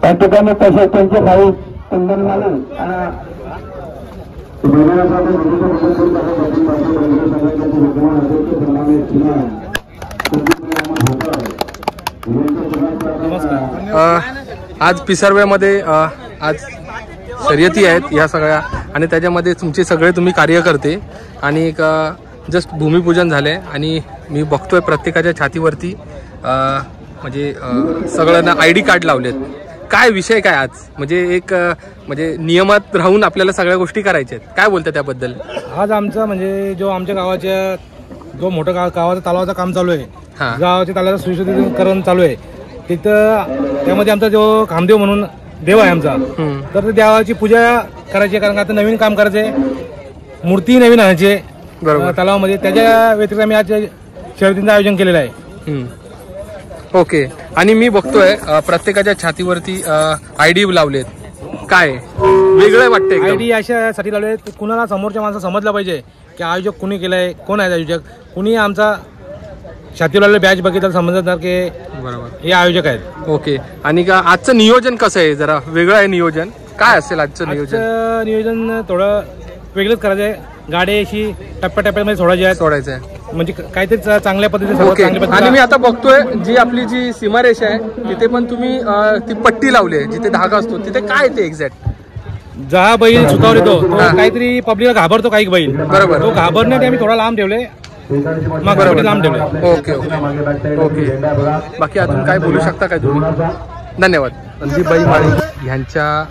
त्या ठिकाणी तसेच त्यांचे भाई कुंदन मालू आज पिसारव्यामध्ये आज शर्यती आहेत या सगळ्या आणि त्याच्यामध्ये तुमचे सगळे तुम्ही कार्यकर्ते आणि एक जस्ट भूमिपूजन झाले आणि मी बघतोय प्रत्येकाच्या छातीवरती म्हणजे सगळ्यांना ID कार्ड लावलेत. काय विषय काय आज म्हणजे एक म्हणजे नियमात राहून आपल्याला सगळ्या गोष्टी करायच्या आहेत. काय बोलता त्याबद्दल? आज आमचा म्हणजे जो आमच्या गावाच्या जो मोठं गावाचा तलावाचं काम चालू आहे, गावाच्या तलावाचं सुशोभीकरण चालू आहे, तिथं त्यामध्ये आमचा जो कामदेव म्हणून देव आहे आमचा, तर त्या देवाची पूजा करायची. कारण आता नवीन काम करायचंय, मूर्ती नवीन आणायची तलावामध्ये. त्याच्या व्यतिरिक्त आम्ही आज शर्यतींचं आयोजन केलेलं आहे. ओके. आणि मी बघतोय प्रत्येकाच्या छातीवरती ID लावलेत. काय वेगळं वाटतंय? ID अशासाठी लावले कुणाला समोरच्या माणसं समजलं पाहिजे की आयोजक कुणी केलंय, कोण आहे आयोजक. कुणी आमचा छाती लावलेला बॅच बघितलं समजणार की बरोबर हे आयोजक आहेत. ओके. आणि का आजचं नियोजन कसं आहे? जरा वेगळं आहे नियोजन. काय असेल आजचं नियोजन? नियोजन थोडं वेगळंच करायचं आहे. गाडी अशी टप्प्याटप्प्यामध्ये सोडायचं आहे म्हणजे काहीतरी चांगल्या पद्धतीने. आणि मी आता बघतोय जी आपली जी सीमारेषा आहे तिथे पण तुम्ही ती पट्टी लावली आहे जिथे धागा असतो, तिथे काय ते एक्झॅक्ट? जहा बैल सुतावर येतो काहीतरी पब्लिकला घाबरतो काही बैल, बरोबर, तो घाबरण्यात आम्ही थोडा लांब ठेवले, मग लांब ठेवले. Okay okay okay. बाकी अजून काय बोलू शकता काय तुम्ही? धन्यवाद. संदीपभाई माळी यांच्या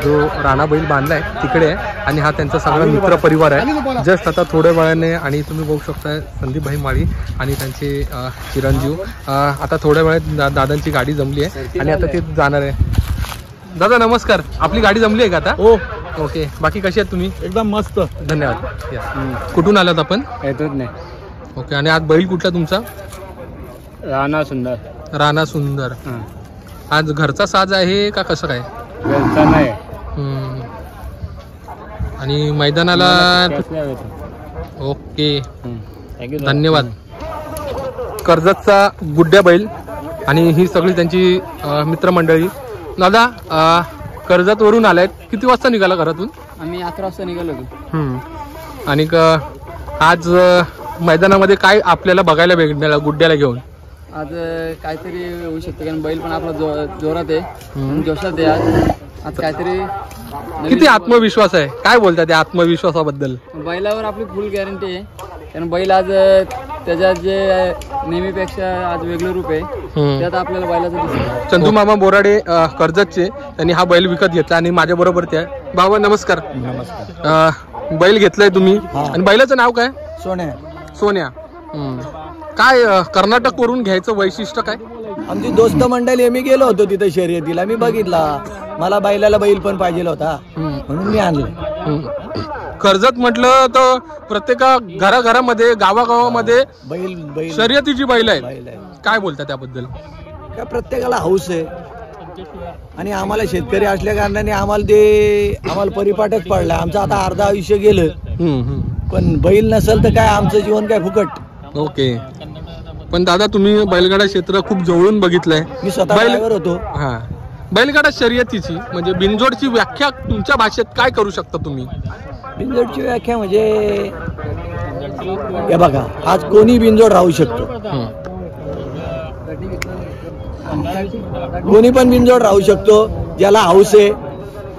जो राणा बैल बांधलाय तिकडे आहे आणि हा त्यांचा सगळा मित्र परिवार आहे. जस्ट आता थोड्या वेळाने आणि तुम्ही बघू शकता संदीपभाई माळी आणि त्यांचे चिरंजीव आता थोड्या वेळात दादांची गाडी जमली आहे आणि आता ते जाणार आहे. दादा नमस्कार. आपली गाडी जमली आहे का आता? हो. ओके. बाकी कशी आहेत तुम्ही? एकदम मस्त. धन्यवाद. कुठून आलात आपण? येतच नाही. ओके. आणि आज बैल कुठला तुमचा? राणा सुंदर. राणा सुंदर. आज घरचा साज आहे का कसं काय? घरचा नाही. आणि मैदानाला ओके. धन्यवाद. कर्जतचा गुड्ड्या बैल आणि ही सगळी त्यांची मित्रमंडळी. दादा कर्जत वरून आलाय, किती वाजता निघाला घरातून? आम्ही 11 वाजता निघालो होतो. आणि आज मैदानामध्ये काय आपल्याला बघायला भेटणार गुड्ड्याला घेऊन? आज काहीतरी होऊ शकतं कारण बैल पण आपला जोरात आहे, जोशात आहे. आज काहीतरी किती आत्मविश्वास आहे? काय बोलतात त्या आत्मविश्वासाबद्दल? बैलावर आपली फुल गॅरंटी आहे कारण बैल आज त्याच्यात जे नेहमीपेक्षा आज वेगळं रूप आहे त्यात आपल्याला बैलाचं दिसतं. चंदू मामा बोराडे कर्जतचे, त्यांनी हा बैल विकत घेतला आणि माझ्या बरोबर ते आहे. बाबा नमस्कार. नमस्कार. बैल घेतलाय तुम्ही आणि बैलाचं नाव काय? सोन्या. सोन्या. काय कर्नाटक वरून घ्यायचं वैशिष्ट्य काय? आमची दोस्त मंडळी मी गेलो होतो तिथे शर्यतीला, मी बघितला, मला बैलाला बैल पण पाहिजे होता म्हणून मी आणलं. कर्जत म्हटलं तर प्रत्येक घराघरामध्ये गावागावामध्ये बैल शर्यतीची बैल आहे. काय बोलता त्याबद्दल? का प्रत्येकाला हौस आहे आणि आम्हाला शेतकरी असल्या कारणाने आम्हाला परिपाठच पडला. आमचं आता अर्ध आयुष्य गेलं पण बैल नसेल तर काय आमचं जीवन काय फुकट. ओके. पण दादा तुम्ही बैलगाडा क्षेत्र खूप जवळून बघितलंय. मी स्वतः ड्रायव्हर होतो. हा. बैलगाडा शर्यतीची म्हणजे बिनजोडची व्याख्या तुमच्या भाषेत काय करू शकता तुम्ही? बिनजोडची व्याख्या म्हणजे हे बघा, आज कोणी बिनजोड राहू शकतो, कोणी पण बिनजोड राहू शकतो. ज्याला हौस आहे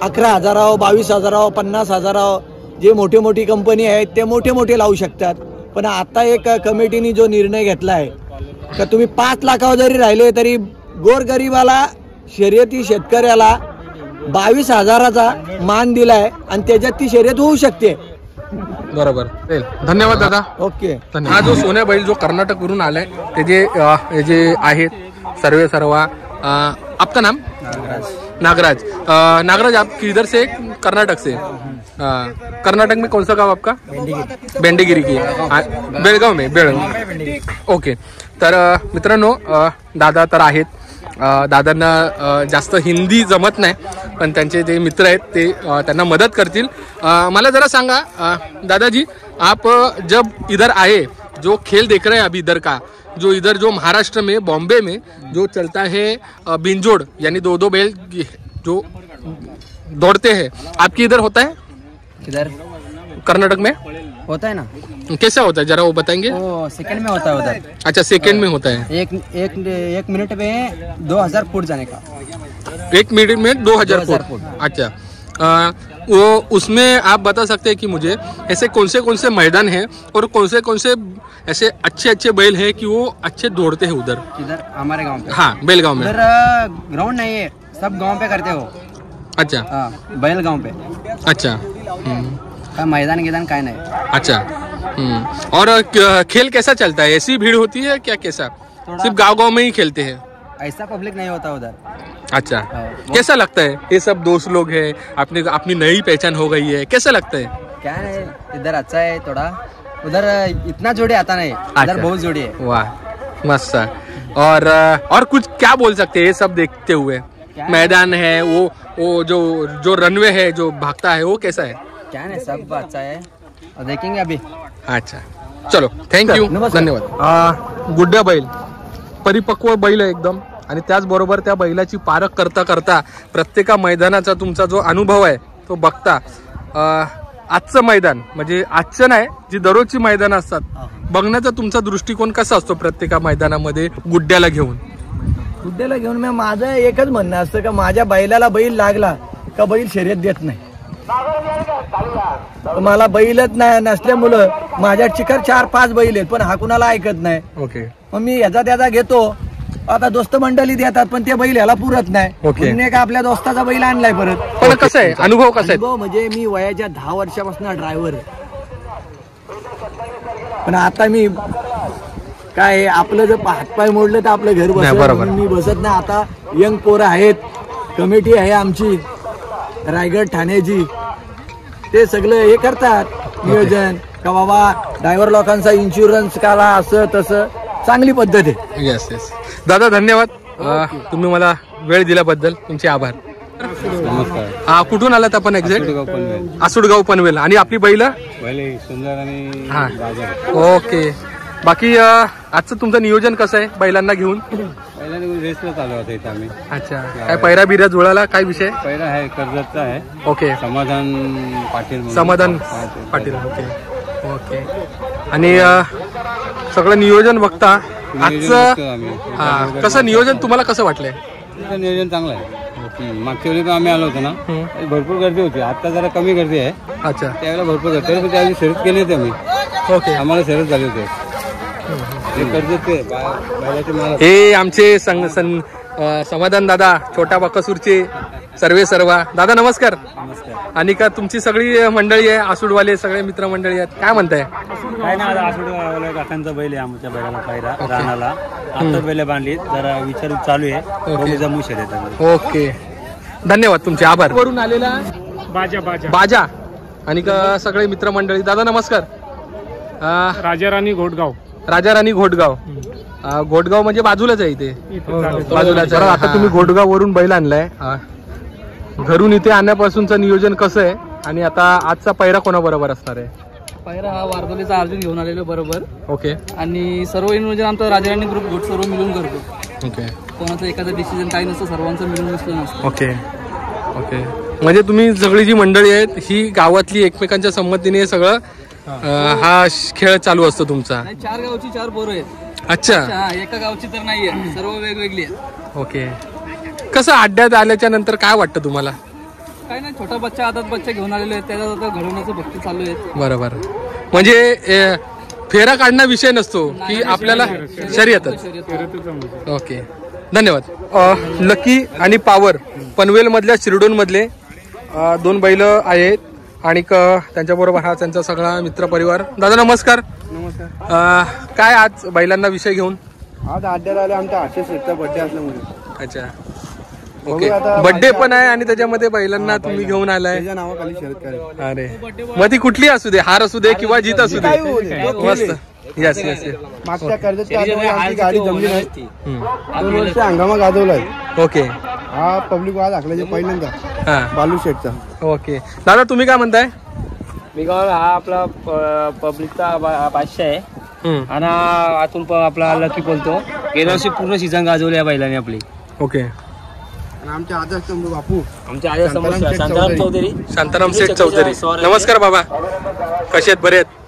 11,000, 22,000, 50,000 जे मोठे मोठी कंपनी आहेत ते मोठे लावू शकतात. पण आता एक कमिटीने जो निर्णय घेतला आहे का तुम्ही 5 लाखावर जरी राहिले तरी गोरगरिबाला शर्यती शेतकऱ्याला 22,000चा मान दिलाय आणि त्याच्यात ती शर्यत होऊ शकते. बरोबर. धन्यवाद दादा. ओके. हा जो सोन्या बैल जो कर्नाटक वरून आलाय ते जे आहेत सर्व आपका नाम? नागराज. नागराज आप किधर से? कर्नाटक से. कर्नाटक में कौन सा गाँव आपका? बेंडेगिरी की. बेळगाव में. बेळगाव. ओके. तर मित्रांनो दादा तर आहेत, दादांना जास्त हिंदी जमत नाही पण त्यांचे जे मित्र आहेत ते त्यांना मदत करतील. मला जरा सांगा दादाजी, आप जब इधर आए, जो खेल देख रहे हैं अभी इधर का, जो इधर जो महाराष्ट्र में बॉम्बे में जो चलता है बिंजोड़, यानी 2-2 बैल जो दौड़ते हैं, आपकी इधर होता है? इधर कर्नाटक में होता है ना। कैसा होता है जरा वो बताएंगे? वो सेकंड में होता है उधर। अच्छा, सेकंड में होता है। एक मिनट में 2000 फुट जाने का। 1 मिनट में 2000 फुट। अच्छा, वो उसमें आप बता सकते हैं कि मुझे ऐसे कौन से मैदान हैं और कौन से ऐसे अच्छे बैल हैं कि वो अच्छे दौड़ते हैं उधर? इधर हमारे गांव पे। हाँ, बैलगांव में। उधर ग्राउंड नहीं है, सब गांव पे करते हो। अच्छा। हाँ, बैल गांव पे। अच्छा। मैदान काय नहीं। अच्छा। और खेल कैसा चलता है? ऐसी भीड़ होती है क्या? कैसा सिर्फ गांव में ही खेलते हैं? ऐसा पब्लिक नहीं होता उधर। अच्छा, कैसा लगता है? ये सब दोस्त लोग हैं, अपनी नई पहचान हो गई है, कैसा लगता है? क्या नहीं, इधर अच्छा है थोड़ा, उधर इतना जोड़ी आता नहीं, इधर बहुत जोड़ी है। वाह, मस्त। और कुछ क्या बोल सकते हैं ये सब देखते हुए? मैदान है, वो जो रनवे है जो भागता है, वो कैसा है? क्या नहीं, सब अच्छा है और देखेंगे अभी। अच्छा, चलो, थँक यू, धन्यवाद। गुड्ड्या बैल, परिपक्व बैल आहे एकदम, आणि त्याचबरोबर त्या बैलाची पारख करता करता प्रत्येक मैदानाचा तुमचा जो अनुभव आहे तो बघता आजचं मैदान म्हणजे आजचं नाही, जी दररोजची मैदान असतात, बघण्याचा तुमचा दृष्टिकोन कसा असतो प्रत्येक मैदानामध्ये गुड्ड्याला घेऊन? गुड्ड्याला घेऊन मी माझं एकच म्हणणं असतं का माझ्या बैलाला बैल लागला का बैल शर्यत देत नाही. मला बैलच नाही नसल्यामुळं माझ्या चिकर 4-5 बैल आहेत पण हा कुणाला ऐकत नाही. ओके, मग मी याचा त्याचा घेतो. आता दोस्त मंडळी देतात पण ते बैल याला पुरत नाही. म्हणून एक आपल्या दोस्ताचा बैल आणलाय परत. पण कसं आहे अनुभव? कसा आहे? म्हणजे मी वयाच्या 10 वर्षापासून ड्रायव्हर आहे, पण आता मी काय आपलं जर हातपाय मोडलं तर आपलं घर बसत मी बसत नाही. आता यंग पोरं आहेत, कमिटी आहे आमची रायगड ठाण्याची, ते सगळं हे करतात नियोजन का बाबा ड्रायव्हर लोकांचा इन्शुरन्स काला असं तसं चांगली पद्धत आहे. येस येस दादा, धन्यवाद. तुम्ही मला वेळ दिल्याबद्दल तुमचे आभार. हा, कुठून आलात आपण? एक्झॅक्ट आसुडगाव पनवेल. आणि आपली बैल सुंदर आणि हा, ओके. बाकी आजचं तुमचं नियोजन कसं आहे बैलांना घेऊन? रेसला चालू होता इथं आम्ही. अच्छा, काय पैरा बिरा जुळाला? काय विषय? पहिला आहे कर्जतचा आहे. ओके, समाधान पाटील. समाधान पाटील. Okay okay. आणि सगळं नियोजन बघता आजचं, हा, कसं नियोजन तुम्हाला कसं वाटलंय? नियोजन चांगलं आहे. मागच्या वेळी पण आम्ही आलो होतो ना, भरपूर गर्दी होती. आता जरा कमी गर्दी आहे. अच्छा, त्यावेळेला भरपूर गर्दी होती. त्यावेळी शर्यत केली होती आम्ही. ओके, आम्हाला शर्यत झाली होती. हे आमचे समाधान दादा, छोटा बकासूरचे सर्व दादा, नमस्कार. आणि का तुमची सगळी मंडळी आहे, आसूडवाले सगळे मित्र मंडळी आहेत, काय म्हणताय? काय नाही, आसूडवाले काकांचा बैल आहे आमच्या बैलाला पायरा रानाला. आता बैल बांधली, जरा विचार चालू आहे, जमू शर्यत. ओके, धन्यवाद, तुमचे आभार. वरून आलेला बाजा आणि का सगळे मित्रमंडळी. दादा नमस्कार. राजाराणी घोटगाव. राजाराणी घोटगाव. घोटगाव म्हणजे बाजूलाच आहे इथे, बाजूलाच. आता तुम्ही घोटगाव वरून बैल आणलाय, घरून इथे आणण्यापासूनचं नियोजन कसं आहे आणि आता आजचा पैरा कोणाबरोबर असणार आहे? पहिला हा वारदोलीचा अर्जुन घेऊन आलेलो बरोबर. ओके. आणि सर्व नियोजन आमचा राजाराणी ग्रुप घोट सर्व मिळून करतो. ओके. कोणाचं एखादं डिसिजन काही नसतं, सर्वांचं मिळून नसतं. Okay okay. म्हणजे तुम्ही सगळी जी मंडळी आहेत ही गावातली एकमेकांच्या संमतीने सगळं हा खेळ चालू असतो तुमचा? 4 गावची 4 पोरं आहेत. अच्छा, एका गावची तर नाहीये, सर्व वेगवेगळी आहेत. ओके. कसं अड्ड्यात आल्याच्या नंतर काय वाटतं तुम्हाला? काय नाही, छोटा बच्चा आदत बच्चा घेऊन आलेले आहेत, त्याच्यात आता घडवण्याचं भक्ती चालू आहे. बरोबर. म्हणजे फेरा काढणं विषय नसतो की आपल्याला शर्यतच. ओके, धन्यवाद. लकी आणि पावर पनवेल मधल्या शिरडोन मधले 2 बैल आहेत आणि त्यांच्याबरोबर हा त्यांचा सगळा मित्र परिवार. दादा नमस्कार. नमस्कार. काय आज बैलांना विषय घेऊन? आज अड्ड्यात आले, आमच्या 800 बर्थडे असल्यामुळे. अच्छा, ओके. बर्थडे पण आहे आणि त्याच्यामध्ये बैलांना तुम्ही घेऊन आलाय. नावाखाली शर्यत करायची. अरे, मग ती कुठली असू दे, हार असू दे किंवा जीत असू दे, मस्त. Yes yes. मागच्या कर्जतच्या आमची गाडी जमली नाही, 2 वर्ष हंगामा गाजवलाय. ओके. हा पब्लिक वाद हाकल्याचे पहिल्यांदा. हा, बालू शेटचा. ओके. दादा तुम्ही काय म्हणताय? मी हा आपला पब्लिकचा 500 आहे. आणि आतून पण आपला लकी बोलतो गेल्या वर्षी पूर्ण सीझन गाजवली या बैलाने आपली. ओके. आमच्या शांताराम चौधरी. शांताराम शेठ चौधरी. नमस्कार बाबा, कसे आहेत? बरे आहेत?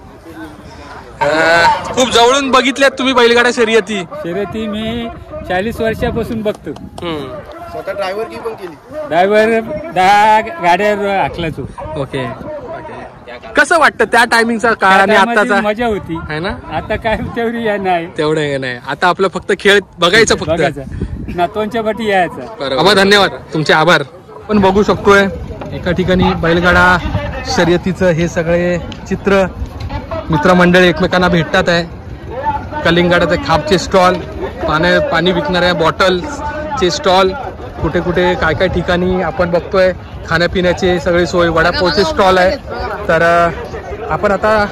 खूप जवळून बघितल्यात तुम्ही बैलगाड्या शर्यती. मी 40 वर्षापासून बघतो. स्वतः ड्रायव्हर की पण केली. ड्रायव्हर 10 गाड्या हाकला तू. ओके. कसं वाटतं त्या टायमिंगचा काळ आणि आताचा? मजा होती आहे ना. आता काय तेवढी नाही, तेवढं हे नाही. आता आपलं फक्त खेळ बघायचं फक्त. नातवांच्या पाठी यायचं. बाबा धन्यवाद, तुमचे आभार. पण बघू शकतोय एका ठिकाणी बैलगाडा शर्यतीचं हे सगळे चित्र. मित्रमंडळी एकमेकांना भेटतात आहे. कलिंगडाचे खापचे स्टॉल, पाणी विकणाऱ्या बॉटल्सचे स्टॉल, कुठे कुठे काय काय ठिकाणी आपण बघतोय खाण्यापिण्याचे सगळी सोय, वडापावचे स्टॉल आहे. तर आपण आता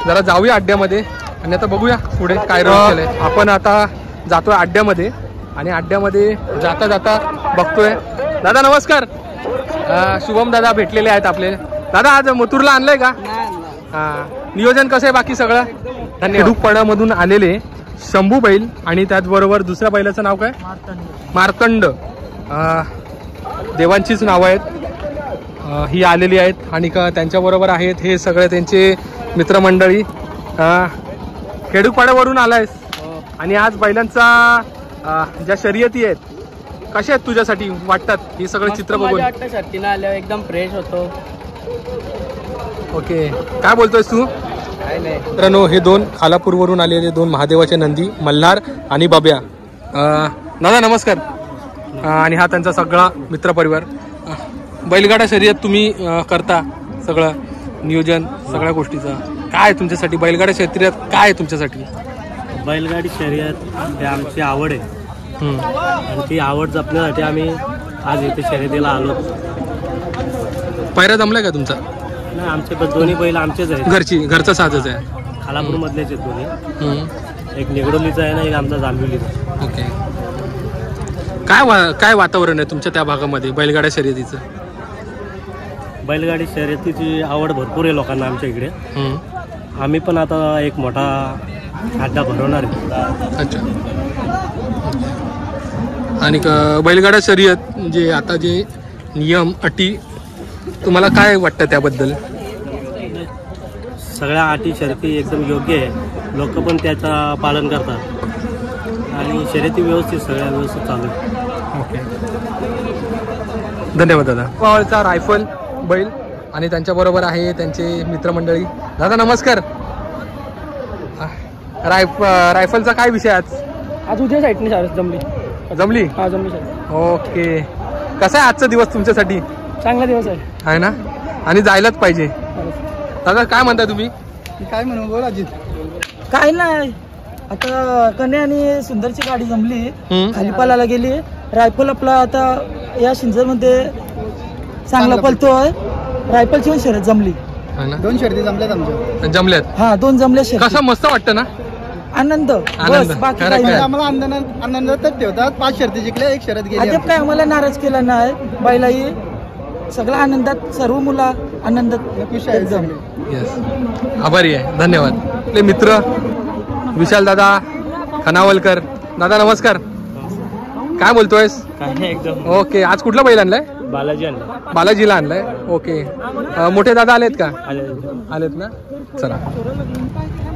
जरा जाऊया अड्ड्यामध्ये आणि आता बघूया पुढे काय रोल केलंय. आपण आता जातोय अड्ड्यामध्ये आणि अड्ड्यामध्ये जाता जाता बघतोय. दादा नमस्कार. शुभम दादा भेटलेले आहेत आपले. दादा आज मथुरला आणलंय का? नियोजन कसं आहे बाकी सगळं? धन्यवाद. पडामधून आलेले शंभू बैल आणि त्याचबरोबर दुसऱ्या बैलाचं नाव काय? मार्तंड. देवांचीच नावं आहेत. ही आलेली आहेत आणि त्यांच्याबरोबर आहेत हे सगळे त्यांचे मित्रमंडळी. खेडूपाड्यावरून आलायस आणि आज बैलांचा ज्या शर्यती आहेत कशा आहेत तुझ्यासाठी वाटतात ही सगळं चित्र बघून? शर्तीला आल्यावर एकदम फ्रेश होतो. ओके. काय बोलतोयस तू? मित्रांनो, हे दोन खालापूरवरून आलेले दोन महादेवाचे नंदी, मल्हार आणि बाब्या. दादा नमस्कार. आणि हा त्यांचा सगळा मित्रपरिवार. बैलगाडा शर्यत तुम्ही करता, सगळं नियोजन सगळ्या गोष्टीचं काय तुमच्यासाठी? बैलगाडा शर्यत काय आहे तुमच्यासाठी? बैलगाडी शर्यत ही आमची आवड आहे आणि ती आवड जपण्यासाठी आम्ही आज इथे शर्यतीला आलो. पायरा जमलाय का तुमचा? नाही, आमचे दोन्ही बैल आमचेच आहेत. घरचा साजच आहे. खालापूर मधलेच आहेत दोन्ही. एक निगडोलीचा आहे ना, एक आमचा जांभिवलीचा. ओके. काय वातावरण आहे तुमच्या त्या भागामध्ये बैलगाड्या शर्यतीचं? बैलगाडी शर्यतीची आवड भरपूर आहे लोकांना आमच्या इकडे. आम्ही पण आता एक मोठा अड्डा भरवणार आहे. अच्छा. आणि बैलगाडा शर्यत जे आता जे नियम अटी तुम्हाला काय वाटतं त्याबद्दल? सगळ्या अटी शर्यती एकदम योग्य आहे. लोक पण त्याचं पालन करतात आणि शर्यती व्यवस्थित सगळ्या व्यवस्थित चालू आहे. ओके. धन्यवाद दादा. पावळचा रायफल बैल आणि त्यांच्याबरोबर आहे त्यांचे मित्रमंडळी. दादा नमस्कार. रायफलचा काय विषय आज उद्या साईडने जमली? हा जमली. ओके. कसा आहे आजचा दिवस तुमच्यासाठी? चांगला दिवस आहे ना, आणि जायलाच पाहिजे. दादा काय म्हणताय तुम्ही? काय म्हणू बोल अजित. काय नाही, आता कन्या आणि सुंदरची गाडी जमली, खाली पालाला गेली. रायफल आपला आता या शिंजर मध्ये चांगला पलतोय. रायफलची पण शर्यत जमली. 2 शर्यती जमल्यात आमच्या. जमल्यात? हा 2 जमल्या शर्यती. कसं मस्त वाटतं ना? आनंद. बाकी काही नाही. आम्हाला आनंद तर ठेवतात. 5 शर्यती जिंकल्या, 1 शर्यत गेली. अद्याप काय आम्हाला नाराज केला नाही. बैलाही सगळा आनंदात, सर्व मुला आनंदात एकदम. येस, आभारी आहे. धन्यवाद. आपले मित्र विशाल दादा खनावलकर. दादा नमस्कार. काय बोलतोयस? एकदम ओके. आज कुठला बैल आणलाय? बालाजीला आणलाय. ओके. मोठे दादा आलेत का? आलेत ना. चला.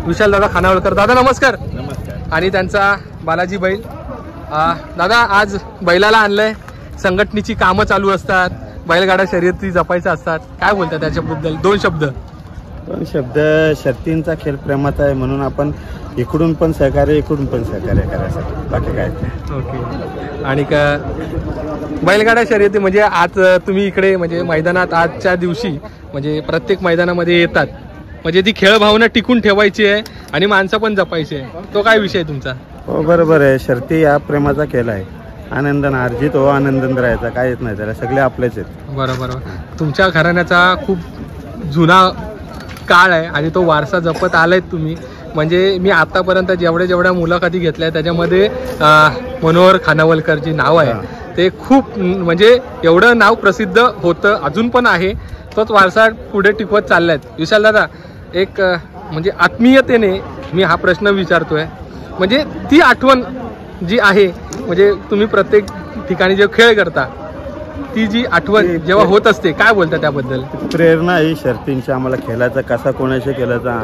विशाल दादा खानावलकर. दादा नमस्कार. आणि त्यांचा बालाजी बैल. दादा आज बैलाला आणलंय. संघटनेची कामं चालू असतात, बैलगाडा शर्यती जपायच्या असतात, काय बोलतात त्याच्याबद्दल? 2 शब्द. शर्तींचा खेळ प्रेमाचा आहे म्हणून आपण इकडून पण सहकार्य, इकडून पण सहकार्य करायसाठी, बाकी काय. ओके. आणि बैलगाडा शर्यती म्हणजे आज तुम्ही इकडे म्हणजे मैदानात आजच्या दिवशी म्हणजे प्रत्येक मैदानामध्ये येतात, म्हणजे ती खेळ भावना टिकून ठेवायची आहे आणि माणसं पण जपायची आहे. तो काय विषय तुमचा? हो बरोबर आहे. शर्ती हा प्रेमाचा खेळ आहे. आनंदन अर्जित हो, आनंदन राहायचा, काय येत नाही त्याला, सगळे आपलेच आहेत. बरोबर. तुमच्या घराण्याचा खूप जुना काळ आहे आणि तो वारसा जपत आलाय तुम्ही. म्हणजे मी आतापर्यंत जेवढ्या मुलाखती घेतल्या त्याच्यामध्ये मनोहर खानावलकरची नाव आहे ते खूप म्हणजे एवढं नाव प्रसिद्ध होतं, अजून पण आहे. तोच वारसा पुढे टिकवत चाललाय. विशाल दादा, एक म्हणजे आत्मीयतेने मी हा प्रश्न विचारतोय, म्हणजे ती आठवण जी आहे, म्हणजे तुम्ही प्रत्येक ठिकाणी जे खेळ करता ती जी आठवण जेव्हा होत असते, काय बोलता त्याबद्दल? प्रेरणा ही शर्तींची आम्हाला खेळायचा कसा कोणाशी केल्याचा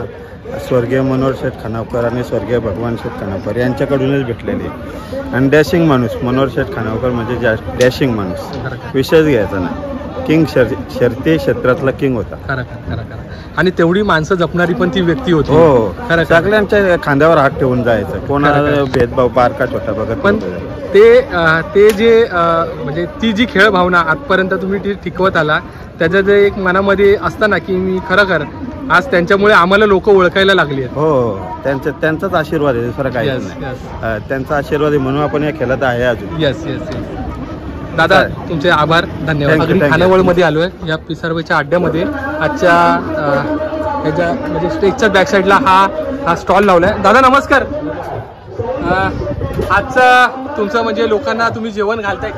स्वर्गीय मनोहर शेठ खानावकर आणि स्वर्गीय भगवान शेठ खानावकर यांच्याकडूनच भेटलेली. आणि डॅशिंग माणूस मनोहर शेठ खानावकर म्हणजे डॅशिंग माणूस, विषयच घ्यायचा नाही. किंग शर्ती क्षेत्रातला किंग होता. खरं खरं खरं. आणि तेवढी माणसं जपणारी पण ती व्यक्ती होती. हो, सगळ्यांच्या खांद्यावर हात ठेवून जायचं, कोणाला भेदभाव बारका छोटा बघत. पण ते जे म्हणजे ती जी खेळ भावना आजपर्यंत तुम्ही ती टिकवत आला, त्याचं जे एक मनामध्ये असतं ना की मी खरं आज त्यांच्यामुळे आम्हाला लोक ओळखायला लागली आहेत. हो, त्यांचाच आशीर्वाद आहे, दुसरा काही नाही. त्यांचा आशीर्वाद आहे म्हणून आपण या खेळात आहे अजून. Yes yes yes. दादा तुमचे आभार, धन्यवाद. अगदी खानावळमध्ये आलोय, या पिसारवेच्या अड्ड्यामध्ये. आजच्या ह्याच्या म्हणजे स्टेजच्या बॅक साईडला हा स्टॉल लावलाय. दादा नमस्कार. आजचं तुमचं म्हणजे लोकांना तुम्ही जेवण घालताय,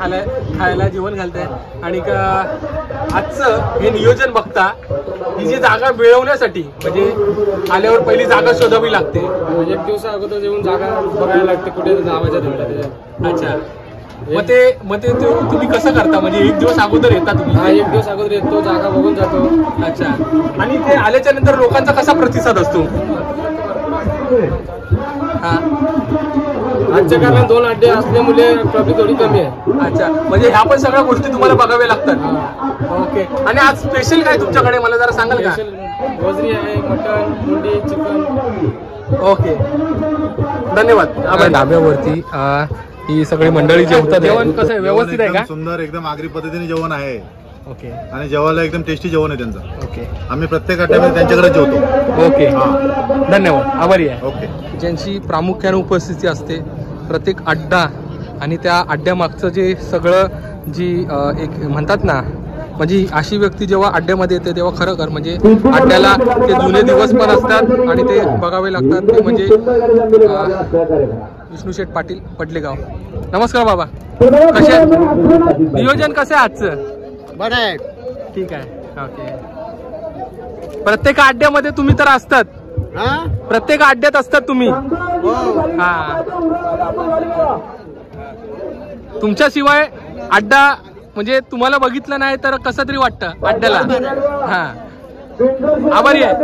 खायला जेवण घालताय, आणि आजचं हे नियोजन बघता ही जी जागा मिळवण्यासाठी म्हणजे आल्यावर पहिली जागा शोधावी लागते. म्हणजे एक दिवसा अगोदर येऊन जागा बघायला लागते कुठे जावायच्या तेवढ्या. अच्छा, मग ते तुम्ही कसं करता? म्हणजे एक दिवस अगोदर येता तुम्ही? हा, एक दिवस अगोदर येतो, जागा बघून जातो. अच्छा, आणि ते आल्याच्या नंतर लोकांचा कसा प्रतिसाद असतो? हा, आजच्या कारण 2 अड्डे असल्यामुळे ट्रॉफिक थोडी कमी आहे. अच्छा, म्हणजे ह्या पण सगळ्या गोष्टी तुम्हाला बघाव्या लागतात. ओके. आणि आज स्पेशल काय तुमच्याकडे मला जरा सांगाल का? वजरी आहे, मटन, मुंडी, चिकन. ओके, धन्यवाद. ढाब्यावरती ही सगळी मंडळी जेवतात. जेवण कसं आहे? व्यवस्थित आहे का? सुंदर, एकदम आगरी पद्धतीने जेवण आहे. ओके. आणि जेवायला एकदम टेस्टी जेवण आहे त्यांचं. ओके. आम्ही प्रत्येक अड्ड्यामध्ये त्यांच्याकडे जेवतो. ओके, धन्यवाद, आभारी आहे. ओके. ज्यांची प्रामुख्याने उपस्थिती असते प्रत्येक अड्डा, आणि त्या अड्ड्यामागचं जे सगळं जी एक म्हणतात ना, म्हणजे अशी व्यक्ती जेव्हा अड्ड्यामध्ये येते तेव्हा खरं म्हणजे अड्ड्याला ते जुने दिवस पण असतात आणि ते बघावे लागतात. ते म्हणजे विष्णू शेठ पाटील, पडलेगाव. नमस्कार बाबा, कसे नियोजन कसं आहे आजचं? बरं आहे, ठीक आहे. ओके. प्रत्येक अड्ड्यामध्ये तुम्ही तर असतात? प्रत्येक अड्ड्यात असतात तुम्ही? हा. तुमच्याशिवाय अड्डा म्हणजे तुम्हाला बघितलं नाही तर कसं तरी वाटतं अड्ड्याला. हा, आभारी आहे.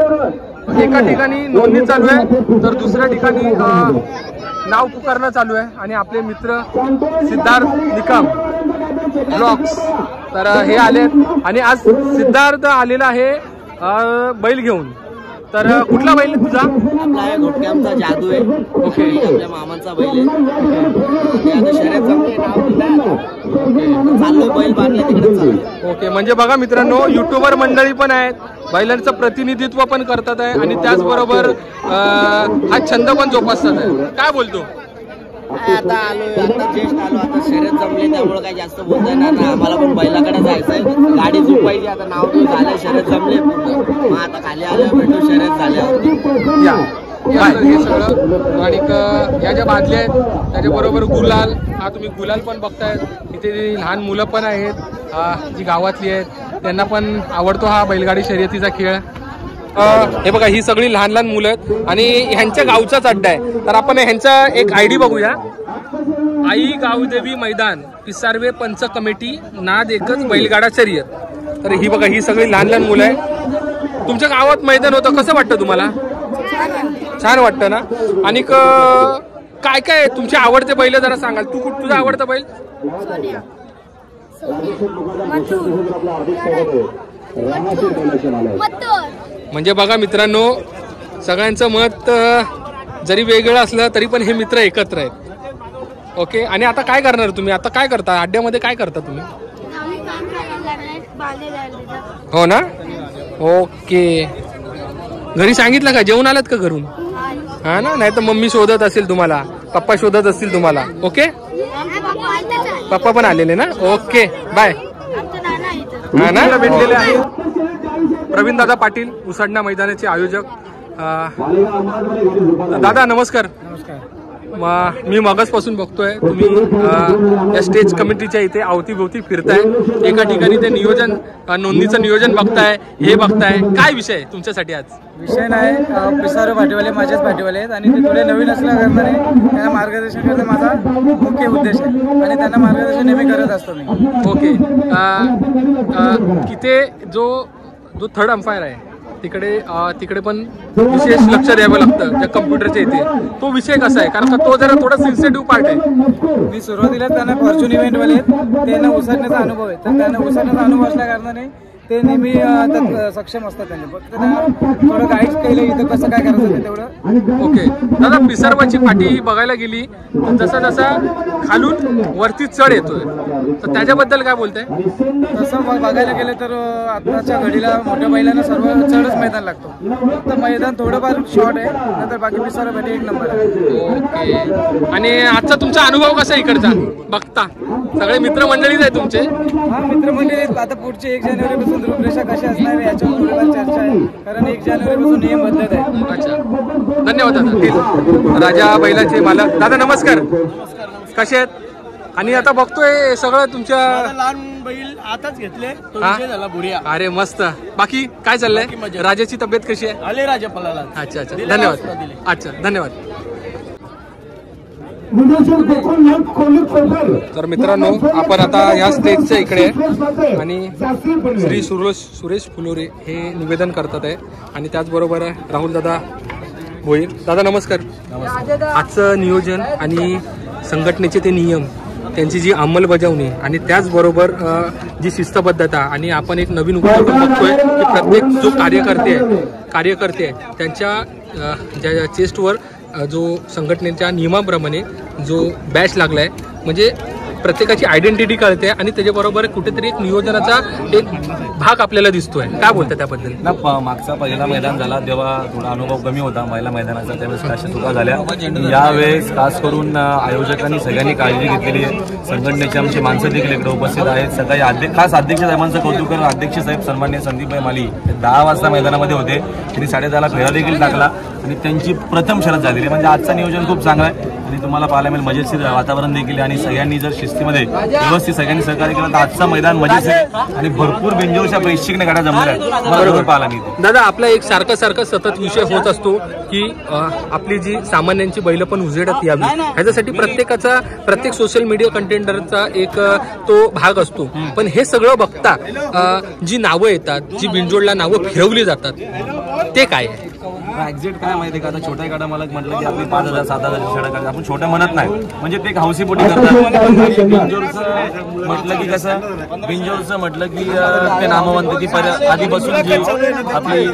एका ठिकाणी नोंदणी चालू आहे तर दुसऱ्या ठिकाणी नाव पुकारणं चालू आहे. आणि आपले मित्र सिद्धार्थ निकम ब्लॉग्स तर हे आलेत, आणि आज सिद्धार्थ आलेला आहे बैल घेऊन. तर कुठला बैल आहे तुझा? आपला आहे घोटक्यामचा जादू आहे. ओके. आपल्या मामांचा बैल आहे. आता शर्यत जमली, नाव दिलं, चाललोय बैल बांधला तिकडे चाललोय. ओके. म्हणजे बघा मित्रांनो, युट्यूबर मंडळी पण आहेत, बैलांचं प्रतिनिधित्व पण करतात आहे, आणि त्याचबरोबर हा छंद पण जोपासतात आहे. काय बोलतो? आता आलोय, आता जेस्ट आलो, आता शर्यत जमली त्यामुळे काही जास्त बोलता येणार नाही. आम्हाला पण बैलाकडे जायचंय, गाडी झोपायची. आता नाव झालं, शर्यत जमले, मग आता खाली आलं भेटू शर्यत झाल्यावर या हे सगळं. आणि या ज्या बादल्या आहेत त्याच्याबरोबर गुलाल, हा तुम्ही गुलाल पण बघताय. इथे लहान मुलं पण आहेत जी गावातली आहेत, त्यांना पण आवडतो हा बैलगाडी शर्यतीचा खेळ. हे बघा, ही सगळी लहान लहान मुलं आहेत आणि ह्यांच्या गावचाच अड्डा आहे. तर आपण ह्यांचा एक ID बघूया. आई गावदेवी मैदान, पिसारवे पंच कमिटी, नाद एकच बैलगाडा शर्यत. तर ही बघा, ही सगळी लहान लहान मुलं आहे. तुमच्या गावात मैदान होतं, कसं वाटतं तुम्हाला? छान वाटतं ना. आणि काय काय तुमचे आवडते बैल जरा सांगाल? तुझं आवडतं बैल? म्हणजे बघा मित्रांनो, सगळ्यांचं मत जरी वेगळं असलं तरी पण हे मित्र एकत्र आहेत. ओके. आणि आता काय करणार तुम्ही? आता काय करता अड्ड्यामध्ये? काय करता तुम्ही? हो ना. ओके. घरी सांगितलं का? जेवण आलात का घरून? हा ना, नाही तर मम्मी शोधत असेल तुम्हाला, पप्पा शोधत असतील तुम्हाला. ओके. पप्पा पण आलेले ना. Okay, bye. हा ना. भेटलेले आहेत प्रवीण दादा पाटील, उसाडणा मैदानाचे आयोजक. दादा नमस्कार. नमस्कार. मी मगासपासून बघतोय तुम्ही या स्टेज कमिटीच्या इथे अवतीभोवती फिरताय, एका ठिकाणी ते नियोजन नोंदणीचं नियोजन बघताय, हे बघताय, काय विषय तुमच्यासाठी आज? विषय नाही, पिसारो भाटीवाले माझेच भाटीवाले आहेत आणि ते थोडे नवीन असल्या कारणाने त्यांना मार्गदर्शन करणे माझा मुख्य उद्देश आहे आणि त्यांना मार्गदर्शन नेहमी करत असतो मी. ओके. तिथे जो थर्ड अंपायर आहे तिकडे पण विशेष लक्ष द्यावं लागतं त्या कम्प्युटरच्या इथे. तो विषय कसा आहे? कारण का तो जरा थोडा सेन्सिटिव्ह पार्ट आहे. मी सुरुवातीला त्यांना फॉर्च्यून इव्हेंटवाले त्यांना उसाटण्याचा अनुभव आहे, तर त्यांना उसाटण्याचा अनुभव असल्या कारणाने ते नेहमी सक्षम असतात. त्यांनी फक्त थोडं गाईड केलं इथं कसं काय करायचं ते तेवढं. ओके दादा, पिसारवाची पाटी बघायला गेली जसा जसा खालून वरती चढ येतोय, तर त्याच्याबद्दल काय बोलताय? तसं बघायला गेलं तर आताच्या घडीला मोठ्या बैलांना सर्व चढच मैदान लागतो, फक्त मैदान थोडंफार शॉर्ट आहे, नंतर बाकी पिसारा पाटी एक नंबर आहे. ओके. आणि आजचा तुमचा अनुभव कसा आहे इकडचा बघता? सगळे मित्रमंडळीच आहे तुमचे? हा, मित्रमंडळी. आता पुढचे 1 जानेवारीपासून रूपरेषा कशी असणार याच्यावर थोडीफार चर्चा आहे, कारण 1 जानेवारीपासून नियम बदलत आहे. अच्छा, धन्यवाद दादा. राजा बैलाचे मालक दादा, नमस्कार. कसे आहेत? आणि आता बघतोय सगळं तुमच्या लहान बैल आताच घेतले, तो विषय झाला बुरिया. अरे मस्त. बाकी काय चाललंय? राजाची तब्येत कशी आहे? आले राजा पलाला. अच्छा अच्छा, धन्यवाद. अच्छा, धन्यवाद. तर मित्रांनो, आपण आता या स्टेजच्या इकडे आणि श्री सुरेश फुलोरे हे निवेदन करतात आहे आणि त्याचबरोबर राहुल दादा भोईर. दादा नमस्कार. आजचं नियोजन आणि संघटनेचे ते नियम, त्यांची जी अंमलबजावणी आणि त्याचबरोबर जी शिस्तबद्धता, आणि आपण एक नवीन उपक्रम बघतोय की प्रत्येक जो कार्यकर्ते आहे त्यांच्या ज्या चेस्टवर जो संघटनेच्या नियमाप्रमाणे जो बॅच लागलाय, म्हणजे प्रत्येकाची आयडेंटिटी कळते आणि त्याच्याबरोबर कुठेतरी एक नियोजनाचा एक भाग आपल्याला दिसतोय. काय बोलता त्याबद्दल? ना, मागचा पहिला मैदान झाला तेव्हा थोडा अनुभव कमी होता पहिला मैदानाचा, त्यावेळेस अशा चुका झाल्या. यावेळेस खास करून आयोजकांनी सगळ्यांनी काळजी घेतलेली आहे. संघटनेचे आमचे माणसं देखील इकडे उपस्थित आहेत. सकाळी खास अध्यक्ष साहेबांचं कौतुक करून अध्यक्ष साहेब सन्मान्य संदीपभाई माली 10 वाजता मैदानामध्ये होते. त्यांनी 10:30ला फेरा देखील टाकला आणि त्यांची प्रथम शरद झालेली. म्हणजे आजचं नियोजन खूप चांगलं आहे आणि तुम्हाला पाहायला मिळेल मजेशीर वातावरण देखील, आणि सगळ्यांनी जर शिस्तीमध्ये व्यवस्थित सगळ्यांनी सहकार्य केलं तर आजचं मैदान मजेशीर आणि भरपूर बिंजोरच्या प्रेक्षकने गाड्या जमल्या आहेत. बरोबर पाहायला मिळते. दादा, आपला एक सारखा सतत विषय होत असतो की आपली जी सामान्यांची बैल पण उजेडात यावी, ह्याच्यासाठी प्रत्येक सोशल मीडिया कंटेंटरचा एक तो भाग असतो. पण हे सगळं बघता जी नावं येतात, जी बिंजोडला नावं फिरवली जातात, ते काय आहे? एक्झॅक्ट काय माहिती का, आता छोट्या गाड्या मला म्हटलं की आपली 5,000 7,000 शेडा गाड्या आपण छोट्या म्हणत नाही, म्हणजे ते एक हौसीपोटी करतात. बिंजोरचं म्हटलं की कसं, बिंजोरचं म्हटलं की ते नामवंत ती आधीपासून जी आपली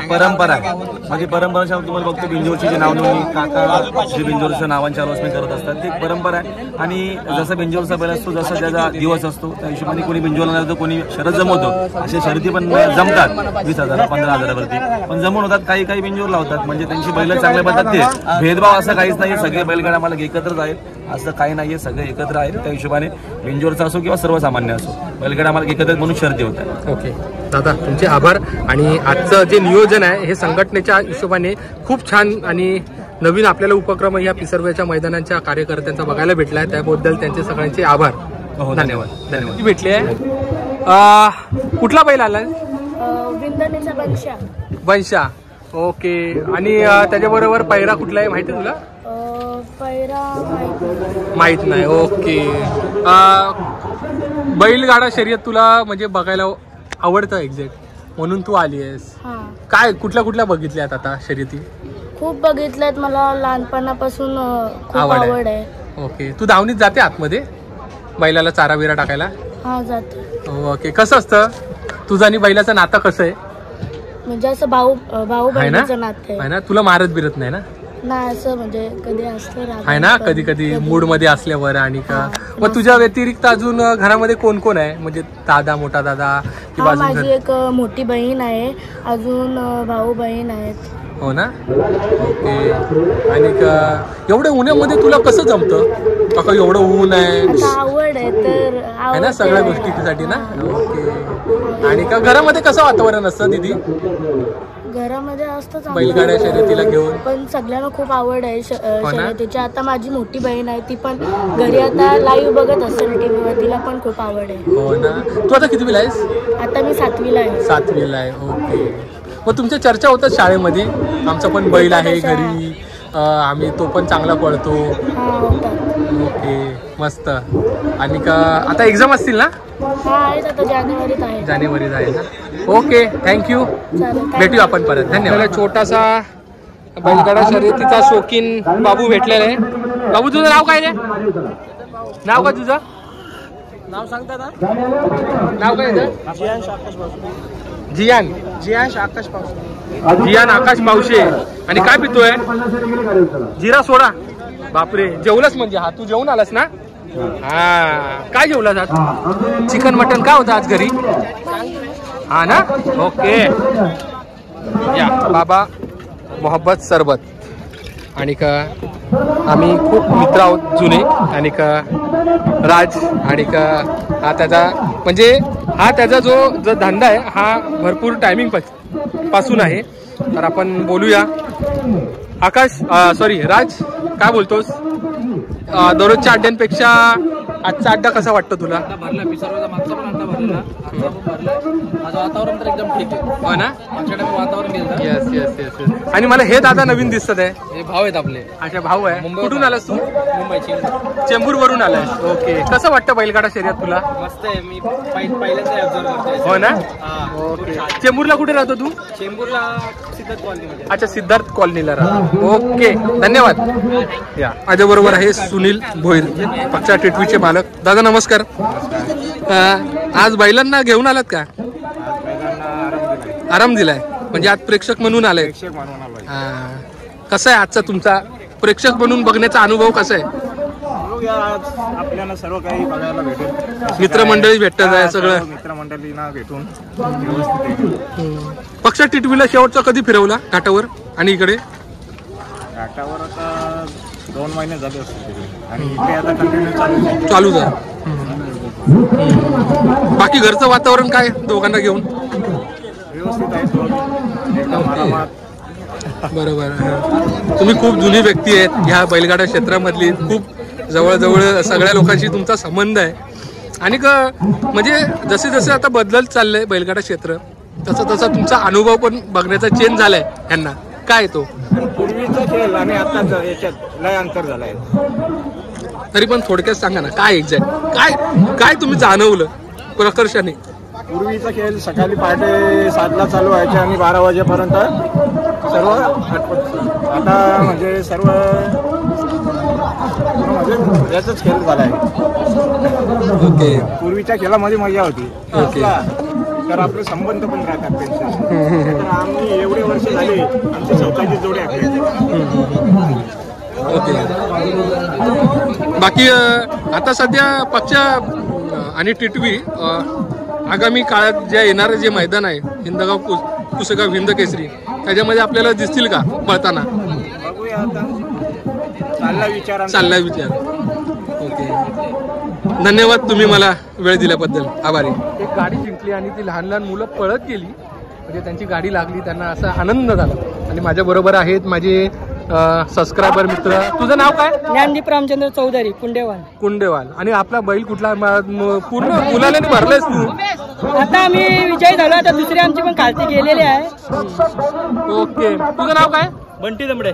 परंपरा आहे, म्हणजे परंपरा तुम्हाला बघतो बिंजोरची जे नाव नोंदणी काका जे बिंजोरचं नावांची आलोचना करत असतात, ती एक परंपरा आहे. आणि जसं बिंजोरचा बैल असतो, जसा त्याचा दिवस असतो, त्या हिशोबाने कोणी बिंजोरला जातो, कोणी शरद जमवतो. असे शर्यती पण जमतात 20,000 15,000वरती, पण जमून होतात. काही बिंजोर लावतात, म्हणजे त्यांची बैल चांगल्या पद्धतीने भेदभाव असं काहीच नाही. सगळे बैलगाड्या मला एकत्रच आहेत, असं काही नाहीये, सगळे एकत्र आहेत. त्या हिशोबाने बिंजोरचा असो किंवा सर्वसामान्य असो, बैलगाड्या मला एकत्रित म्हणून शर्ती होतात. ओके दादा, तुमचे आभार. आणि आजचं जे नियोजन आहे हे संघटनेच्या हिशोबाने खूप छान आणि नवीन आपल्याला उपक्रम या पिसरव्याच्या मैदानाच्या कार्यकर्त्यांचा बघायला भेटला आहे, त्याबद्दल त्यांचे सगळ्यांचे आभार. धन्यवाद. भेटले आहे. कुठला बैल आलाय? वंशा. ओके. आणि त्याच्याबरोबर पैरा कुठला आहे माहिती तुला? माहित नाही. ओके. बैलगाडा शर्यत तुला म्हणजे बघायला आवडतं एक्झॅक्ट, म्हणून तू आली आहेस. काय कुठल्या बघितल्यात आता शर्यती? खूप बघितल्यात, मला लहानपणापासून खूप आवड आहे. ओके. तू धावणीत जाते आतमध्ये बैलाला चारा बिरा टाकायला? हा, जाते. ओके. कसं असतं तुझं आणि बैलाचं नातं कसं आहे? म्हणजे असं भाऊ बहिणीचं नातं आहे ना? तुला मारत बिरत नाही ना? नाही, असं म्हणजे कधी असतं आहे ना, कधी मूड मध्ये असल्यावर. आणि का मग तुझ्या व्यतिरिक्त अजून घरामध्ये कोण कोण आहे, म्हणजे दादा, मोठा दादा किंवा माझी एक मोठी बहीण आहे, अजून भाऊ बहीण आहेत. हो ना? ओके. आणि एवढ्या उन्हामध्ये तुला कसं जमतं काका? एवढं ऊन आहे, आवड आहे तर आहे ना सगळ्या गोष्टीसाठी ना? ओके. आणि का घरामध्ये कसं वातावरण असतं दीदी? घरामध्ये असतं चांगलं. बैलगाड्या शर्यतीला घेऊन पण सगळ्यांना खूप आवड आहे शर्यतीची. आता माझी मोठी बहीण आहे, ती पण घरी आता लाईव्ह बघत असेल टीव्हीवर. तिला पण खूप आवड आहे. हो ना. तू आता कितवीला आहेस? आता मी 7वीला आहे. 7वीला आहे. ओके. मग तुमच्या चर्चा होतात शाळेमध्ये, आमचा पण बैल आहे घरी, आम्ही तो पण चांगला पळतो. ओके, मस्त. आणि का आता एक्झाम असतील ना? आता जानेवारीत आहे. जानेवारीत आहे ना. Okay, thank you. भेटू आपण परत. धन्यवाद. छोटासा बैलगाडा शर्यतीचा शौकीन बाबू भेटलेला आहे. बाबू तुझं नाव काय रे? नाव काय तुझं? नाव सांगता ना? नाव काय तुझं? जियान आकाश पावशे. आणि काय पितोय? जिरा सोडा. बापरे, जेवलास म्हणजे? हा, तू जेवून आलास ना? हा, काय जेवलास आज? चिकन मटन काय होतं आज घरी? हा ना. ओके. या बाबा मोहब्बत सरबत. आणि का आम्ही खूप मित्र आहोत जुने. आणि का राज आणि का हा त्याचा म्हणजे हा त्याचा जो धंदा आहे हा भरपूर टायमिंग पासून आहे. तर आपण बोलूया. आकाश सॉरी राज, काय बोलतोस? दररोजच्या अड्ड्यांपेक्षा आजचा अड्डा कसा वाटतो तुला? भरला पिसारोचा मागचा पण अड्डा भरला, आजचा पण भरला. माझं वातावरण तर एकदम ठीक आहे. हो ना. आमच्याकडे वातावरण गेलं. Yes yes yes yes. आणि मला हे दादा नवीन दिसत आहे. हे भाव आहेत आपले. अच्छा, भाऊ आहे. कुठून आलास तू? मुंबईची. चेंबूर वरून आलास. ओके. कसं वाटतं बैलगाडा शर्यत तुला? मस्त आहे. मी पहिल्यांदा ऑब्झर्व करतोय. हो ना. ओके. चेंबूरला कुठे राहतो तू? चेंबूरला सिद्धार्थ कॉलनीमध्ये. अच्छा, सिद्धार्थ कॉलनीला राहतो. ओके, धन्यवाद. या माझ्या बरोबर आहे सुनील भोईर, पक्षा टिटवीचे मालक. दादा नमस्कार. आज बैलांना घेऊन आलात का? आराम दिलाय म्हणजे आज प्रेक्षक म्हणून आलाय. कसा आहे आजचा तुमचा प्रेक्षक म्हणून बघण्याचा अनुभव कसा आहे? आपल्याला सर्व काही बघायला भेटेल. मित्रमंडळी भेटत आहे सगळं. मित्रमंडळींना भेटून पक्षा टिटवीला शेवटचा कधी फिरवला घाटावर आणि इकडे? घाटावर आता 2 महिने झाले असतील आणि इथे आता कंटिन्यू चालूच आहे. बाकी घरचं वातावरण काय दोघांना घेऊन? व्यवस्थित आहे. बरोबर. तुम्ही खूप जुनी व्यक्ती आहेत ह्या बैलगाडा क्षेत्रामधली. खूप जवळजवळ सगळ्या लोकांशी तुमचा संबंध आहे. आणि म्हणजे जसे जसे आता बदलत चाललंय बैलगाडा क्षेत्र, तसा तसा तुमचा अनुभव पण बघण्याचा चेंज झालाय ह्यांना. काय तो पूर्वीचा खेळ आणि आता याच्यात लय अंतर झालाय. तरी पण थोडक्यात सांगा ना, काय एक्झॅक्ट काय तुम्ही जाणवलं प्रकर्षाने? पूर्वीचा खेळ सकाळी पहाटे 7ला चालू व्हायचे आणि 12 वाजेपर्यंत सर्व आता म्हणजे सर्व म्हणजे याचाच खेळ झाला आहे. ओके. पूर्वीच्या खेळामध्ये मजा होती. तर आपले संबंध पण राहतात त्यांचे. तर आम्ही एवढे वर्ष झाले आमच्या चौकाची जोडे आहे. ओके. बाकी आता सध्या पक्ष आणि टिटवी आगामी काळात जे येणारे जे मैदान आहे हिंदगाव पुसेगाव हिंद केसरी, त्याच्यामध्ये आपल्याला दिसतील का पळताना? बघूया आता. चालला विचार. ओके, धन्यवाद तुम्ही मला वेळ दिल्याबद्दल. आभारी. एक गाडी जिंकली आणि ती लहान लहान मुलं पळत गेली, म्हणजे त्यांची गाडी लागली, त्यांना असा आनंद झाला. आणि माझ्या बरोबर आहेत माझे सबस्क्रायबर मित्र. तुझं नाव काय? ज्ञानदीप रामचंद्र चौधरी, कुंडेवाल. आणि आपला बैल कुठला? पूर्ण मुलाने भरलेस तू? आता आम्ही विजयी झालो. आता दुसरी आमची पण खालती गेलेली आहे. ओके. तुझं नाव काय? बंटी दमडे.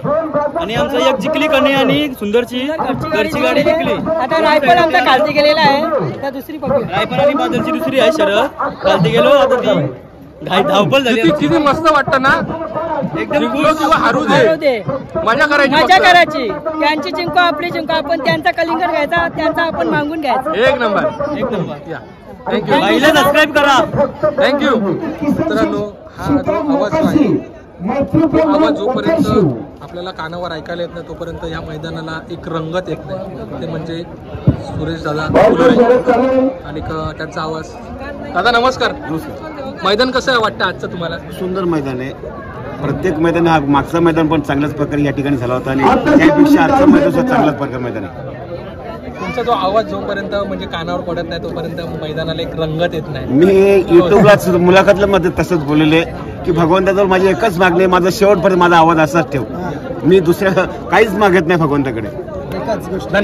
आणि आमचा एक जिंकली कणे आणि सुंदरची घरची गाडी जिंकली. आता रायफल आमचा खालती गेलेला आहे. आता दुसरी बघूया. रायफल आणि बादलची दुसरी आहे शरद. खालती गेलो. आता ती धावपल झाली. किती मस्त वाटतं ना. एकदम जिंकलो किंवा हरू दे, मजा करायची. त्यांची जिंको आपली जिंको. आपण त्यांचा कलिंगड घ्यायचा, त्यांचा आपण मागून घ्यायचा. एक नंबर. या. थँक्यू. बाईला सबस्क्राईब करा. थँक्यू. मित्रांनो, हा जो आवाज आहे, आवाज जोपर्यंत आपल्याला कानावर ऐकायला येत नाही तोपर्यंत या मैदानाला एक रंगत येत नाही. ते म्हणजे सुरेश दादा आणि त्यांचा आवाज. दादा नमस्कार. मैदान कसं वाटतं आजचं तुम्हाला? सुंदर मैदान आहे. प्रत्येक मैदान, हा मागचा मैदान पण चांगल्याच प्रकारे या ठिकाणी झाला होता आणि त्यापेक्षा आजचा मैदान सुद्धा चांगल्याच प्रकारे मैदान आहे. तुमचा जो आवाज जोपर्यंत म्हणजे कानावर पडत नाही तोपर्यंत मैदानाला एक रंगत येत नाही. मी युट्यूबला मुलाखतल्या मध्ये तसंच बोललेले की भगवंताजवळ माझी एकच मागणी आहे, माझा शेवटपर्यंत माझा आवाज असाच ठेव. मी दुसऱ्या काहीच मागत नाही भगवंताकडे.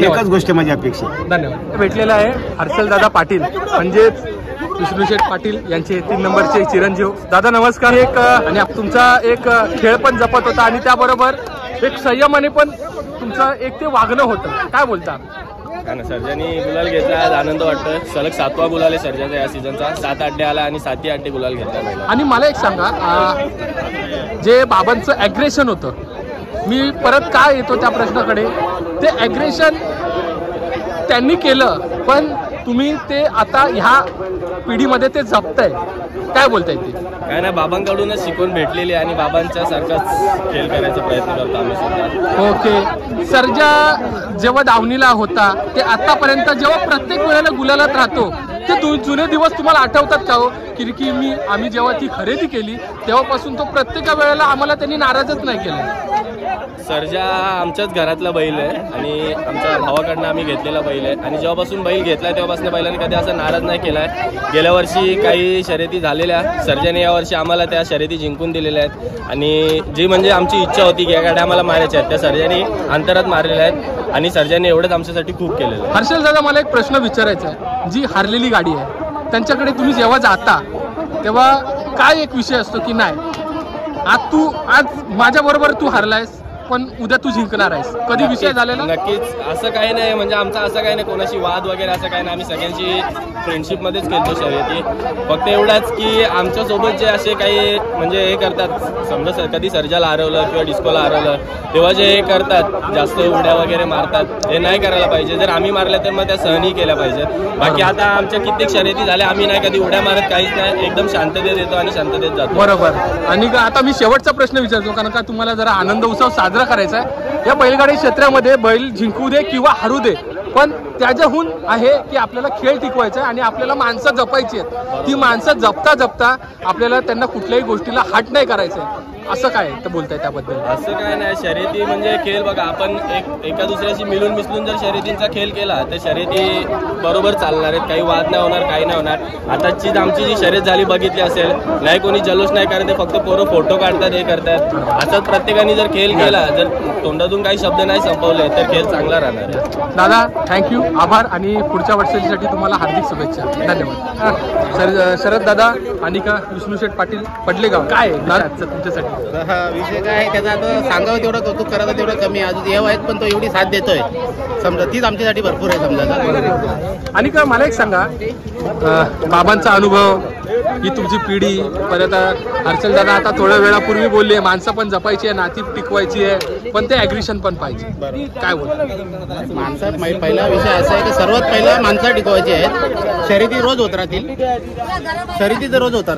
एकच गोष्ट माझी अपेक्षा. धन्यवाद. भेटलेला आहे हर्षल दादा पाटील म्हणजेच विष्णू शेठ पाटील यांचे 3 नंबरचे चिरंजीव. दादा नमस्कार. एक आणि तुमचा एक खेळ पण जपत होता आणि त्याबरोबर एक संयमाने पण तुमचं एक ते वागणं होतं, काय बोलता? सर्जानी गुलाल घेतला, आज आनंद वाटतोय. सलग 7वा गुलाल आहे सर्जाचा या सीझनचा. 7 अड्डे आला आणि 7ही अड्डे गुलाल घेतला. आणि मला एक सांगा, जे बाबांचं ॲग्रेशन होतं, मी परत काय येतो त्या प्रश्नाकडे, ते ॲग्रेशन त्यांनी केलं पण तुम्ही ते आता ह्या पिढीमध्ये ते जपताय, काय बोलताय? ते काय नाही, बाबांकडूनच शिकवून भेटलेली आणि बाबांच्या सारखाच खेळ करायचा प्रयत्न करतो आम्ही सुद्धा. ओके. सर्जा जेव्हा दावणीला होता ते आतापर्यंत जेव्हा प्रत्येक वेळेला गुलालात राहतो, ते जुने दिवस तुम्हाला आठवतात का हो? की आम्ही जेव्हा ती खरेदी केली तेव्हापासून तो प्रत्येक वेळेला आम्हाला त्यांनी नाराजच नाही केलं. सर्जा आमच्याच घरातला बैल आहे आणि आमच्या भावाकडनं आम्ही घेतलेला बैल आहे आणि जेव्हापासून बैल घेतलाय तेव्हापासून बैलाने कधी असं नाराज नाही केलाय. गेल्या वर्षी काही शर्यती झालेल्या, सर्जाने यावर्षी आम्हाला त्या शर्यती जिंकून दिलेल्या आहेत आणि जी म्हणजे आमची इच्छा होती की या गाड्या आम्हाला मारायच्या आहेत त्या सर्जाने अंतरात मारलेल्या आहेत आणि सर्जाने एवढंच आमच्यासाठी खूप केलेलं आहे. हर्षल दादा, मला एक प्रश्न विचारायचा आहे. जी हारलेली गाडी आहे त्यांच्याकडे तुम्ही जेव्हा जाता तेव्हा काय एक विषय असतो की नाही आज माझ्याबरोबर तू हारलायस पण उद्या तू जिंकणार आहेस, कधी विषय झालेला? नक्कीच. असं काही नाही, म्हणजे आमचा असं काही नाही, कोणाशी वाद वगैरे असं काही नाही. आम्ही सगळ्यांची फ्रेंडशिपमध्येच खेळतो शर्यती. फक्त एवढाच की आमच्यासोबत जे असे काही म्हणजे हे करतात, समजा कधी सर्जाला हरवलं किंवा डिस्कोला हरवलं तेव्हा जे हे करतात, जास्त उड्या वगैरे मारतात, ते नाही करायला पाहिजे. जर आम्ही मारल्या तर मग त्या सहनही केल्या पाहिजेत. बाकी आता आमच्या कित्येक शर्यती झाल्या, आम्ही नाही कधी उड्या मारत, काहीच नाही, एकदम शांततेत येतो आणि शांततेत जातो. बरोबर. आणि आता मी शेवटचा प्रश्न विचारतो, कारण का तुम्हाला जरा आनंद उत्सव साजरा करायचा आहे. या बैलगाडी क्षेत्रामध्ये बैल जिंकू दे किंवा हरू दे, पण त्याच्याहून आहे की आपल्याला खेळ टिकवायचा आहे आणि आपल्याला माणसं जपायची आहेत. ती माणसं जपता जपता आपल्याला त्यांना कुठल्याही गोष्टीला हाट नाही करायचं आहे. असं काय तर बोलताय त्याबद्दल? असं काय नाही, शर्यती म्हणजे खेळ. बघा, आपण एका दुसऱ्याशी मिळून मिसळून जर शर्यतींचा खेळ केला तर शर्यती बरोबर चालणार आहेत, काही वाद नाही होणार, काही नाही होणार. आताची आमची जी शर्यत झाली बघितली असेल, नाही कोणी जल्लोष नाही करत, फक्त पोरं फोटो काढतात, हे करतात. असंच प्रत्येकाने जर खेळ केला, जर तोंडातून काही शब्द नाही संपवले तर खेळ चांगला राहणार. दादा थँक्यू, आभार आणि पुढच्या वाटचालीसाठी तुम्हाला हार्दिक शुभेच्छा. धन्यवाद. शरद दादा आणि का विष्णू शेठ पाटील पडलेगाव, काय तुमच्यासाठी विषय काय आहे त्याचा? आता सांगावं तेवढं कौतुक करायचं तेवढं कमी. अजून हे आहेत पण तो एवढी साथ देतोय, समजा तीच आमच्यासाठी भरपूर आहे समजा. आणि का मला एक सांगा, बाबांचा अनुभव, ही तुमची पिढी, परत हर्षल दादा आता थोड्या वेळापूर्वी बोलले माणसं पण जपायची आहे, नाती टिकवायची आहे, पण ते ॲग्रेशन पण पाहिजे, काय बोलतो? माणसात पहिला विषय असा आहे की सर्वात पहिला माणसं टिकवायची आहेत. शर्यती रोज होत राहतील, शर्यती तर रोज होतात,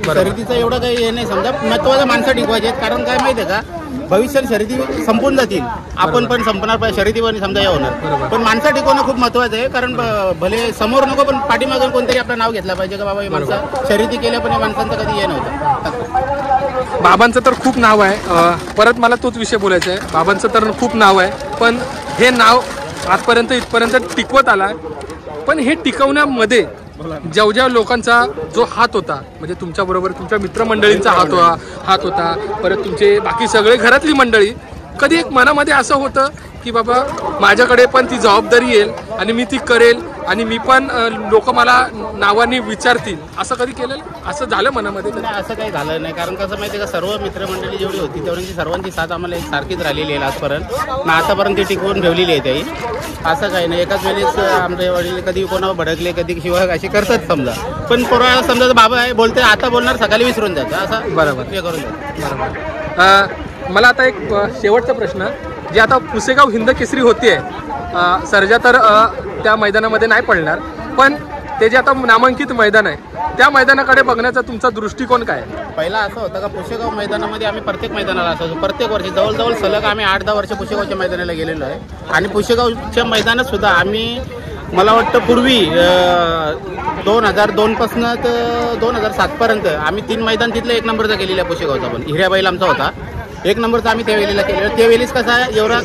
शर्यतीचं एवढं काही हे नाही. समजा महत्वाचं माणसं टिकवायची आहेत, कारण काय माहिती आहे का, भविष्यात शर्यती संपून जातील, आपण पण संपणार पाहिजे, शर्यती पण समजा या होणार, पण माणसं टिकवणं खूप महत्वाचं आहे. कारण भले समोर नको पण पाठीमागून कोणतरी आपलं नाव घेतलं पाहिजे का बाबा हे माणसं शर्यती केल्या, पण या माणसांचं कधी हे नव्हतं. बाबांचं तर खूप नाव आहे, परत मला तोच विषय बोलायचा आहे. बाबांचं तर खूप नाव आहे, पण हे नाव आजपर्यंत इथपर्यंत टिकवत आला, पण हे टिकवण्यामध्ये ज्या लोकांचा जो हात होता, म्हणजे तुमच्याबरोबर तुमच्या मित्रमंडळींचा हात होता, परत तुमचे बाकी सगळे घरातली मंडळी, कधी एक मनामध्ये असं होतं की बाबा माझ्याकडे पण ती जबाबदारी येईल आणि मी ती करेल आणि मी पण लोक मला नावाने विचारतील, असं कधी केलेलं? असं झालं मनामध्ये? असं काही झालं नाही, कारण कसं माहिती आहे का, सर्व मित्रमंडळी जेवढी होती तेवढ्यांची सर्वांची साथ आम्हाला एक सारखीच राहिलेली आहे आजपर्यंत, ना आतापर्यंत ती टिकवून ठेवलेली आहे त्याही. असं काही नाही, एकाच वेळेस आमचे वडील कधी कोणावर भडकले, कधी शिवाय अशी करतात समजा, पण पोरा समजा बाबा आहे बोलते, आता बोलणार सकाळी विसरून जातं, असं बरोबर हे करून जातं. बरोबर. मला आता एक शेवटचा प्रश्न, जे आता पुसेगाव हिंद केसरी होते, सर्जा तर त्या मैदानामध्ये नाही पडणार, पण ते जे आता नामांकित मैदान आहे त्या मैदानाकडे बघण्याचा तुमचा दृष्टिकोन काय? पहिला असं होतं का, पुसेगाव मैदानामध्ये आम्ही प्रत्येक मैदानाला असायचो, प्रत्येक वर्षी जवळजवळ सलग आम्ही 8-10 वर्ष पुसेगावच्या मैदानाला गेलेलो आहे. आणि पुसेगावच्या मैदानात सुद्धा आम्ही, मला वाटतं पूर्वी 2002 पासून तर 2007 पर्यंत आम्ही 3 मैदान तिथलं 1 नंबरचा केलेला आहे पुसेगावचा, पण हिऱ्याबाईल आमचा होता 1 नंबरचा, आम्ही त्यावेळेला केलेला. त्यावेळेस कसं आहे, एवढा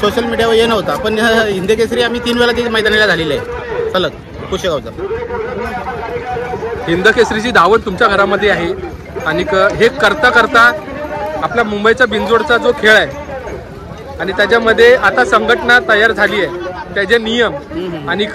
सोशल मीडियावर ये नव्हता, पण हिंद केसरी आम्ही 3 वेळा तिथे मैदानाला झालेलं आहे सलग पुसेगावचा. हिंद केसरीची दावत तुमच्या घरामध्ये आहे, आणि हे करता करता आपला मुंबईचा बिनजोडचा जो खेळ आहे आणि त्याच्यामध्ये आता संघटना तयार झाली आहे, त्याचे नियम आणि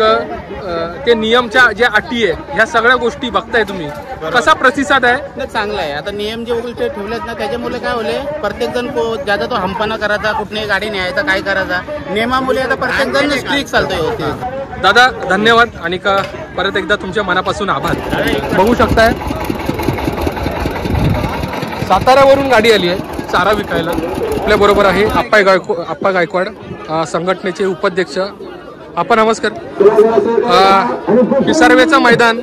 ते नियमच्या ज्या अटी आहे ह्या सगळ्या गोष्टी बघताय तुम्ही, कसा प्रतिसाद आहे? चांगला आहे. आता नियम जे वगैरे ठेवलेत ना त्याच्यामुळे काय होले, प्रत्येक जण ज्यादा तो हंपाना करायचा, कुठली गाडी न्यायचा, काय करायचा, नियमामुळे आता प्रत्येक जण स्ट्रिक्ट चालतोय. दादा धन्यवाद आणि परत एकदा तुमच्या मनापासून आभार. बघू शकताय साताऱ्यावरून गाडी आली आहे चारा विकायला. आपल्या बरोबर आहे आप्पा गायकवाड, संघटनेचे उपाध्यक्ष. आप्पा नमस्कार. पिसारवेचं मैदान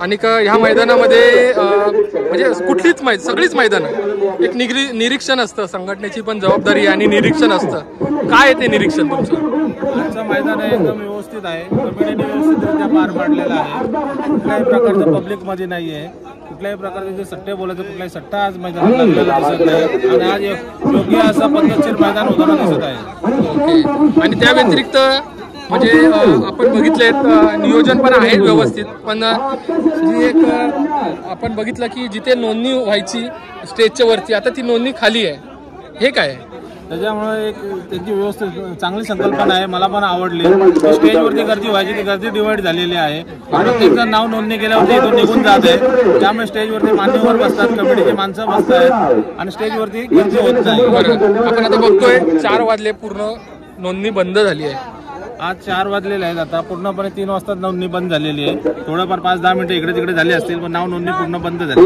आणि ह्या मैदानामध्ये म्हणजे कुठलीच सगळीच मैदानं एक निरीक्षण असतं, संघटनेची पण जबाबदारी आणि निरीक्षण असतं. काय ते निरीक्षण तुमचं? आजचं मैदान आहे एकदम व्यवस्थित आहे, कमिटीने व्यवस्थितरित्या पार पाडलेलं आहे. कुठल्याही प्रकारचं पब्लिकमध्ये नाही आहे, कुठल्याही प्रकारचे जे सट्टे बोलायचं कुठलाही सट्टा आज मैदानात लागलेला दिसत नाही आणि आज योग्य असा पद्धतशीर मैदान होताना दिसत आहे. आणि त्या व्यतिरिक्त म्हणजे आपण बघितलेत नियोजन पण आहे व्यवस्थित, पण जी एक आपण बघितलं की जिथे नोंदणी व्हायची स्टेजच्या वरती आता ती नोंदणी खाली आहे, हे काय? त्याच्यामुळे एक त्यांची व्यवस्थित चांगली संकल्पना आहे, मला पण आवडली. स्टेजवरती गर्दी व्हायची ती गर्दी डिवाइड झालेली आहे. प्रत्येकजण नाव नोंदणी केल्यावरती इथून निघून जात आहे, त्यामुळे स्टेजवरती मान्यवर बसतात, कमिटीचे माणसं बसतात आणि स्टेजवरती गर्दी होत नाही. आपण आता बघतोय 4 वाजले, पूर्ण नोंदणी बंद झाली आहे. आज 4 वाजलेले आहेत, आता पूर्णपणे 3 वाजता नोंदणी बंद झालेली आहे. थोडंफार 5-10 मिनिटं इकडे तिकडे झाली असतील, पण नाव नोंदणी पूर्ण बंद झाली.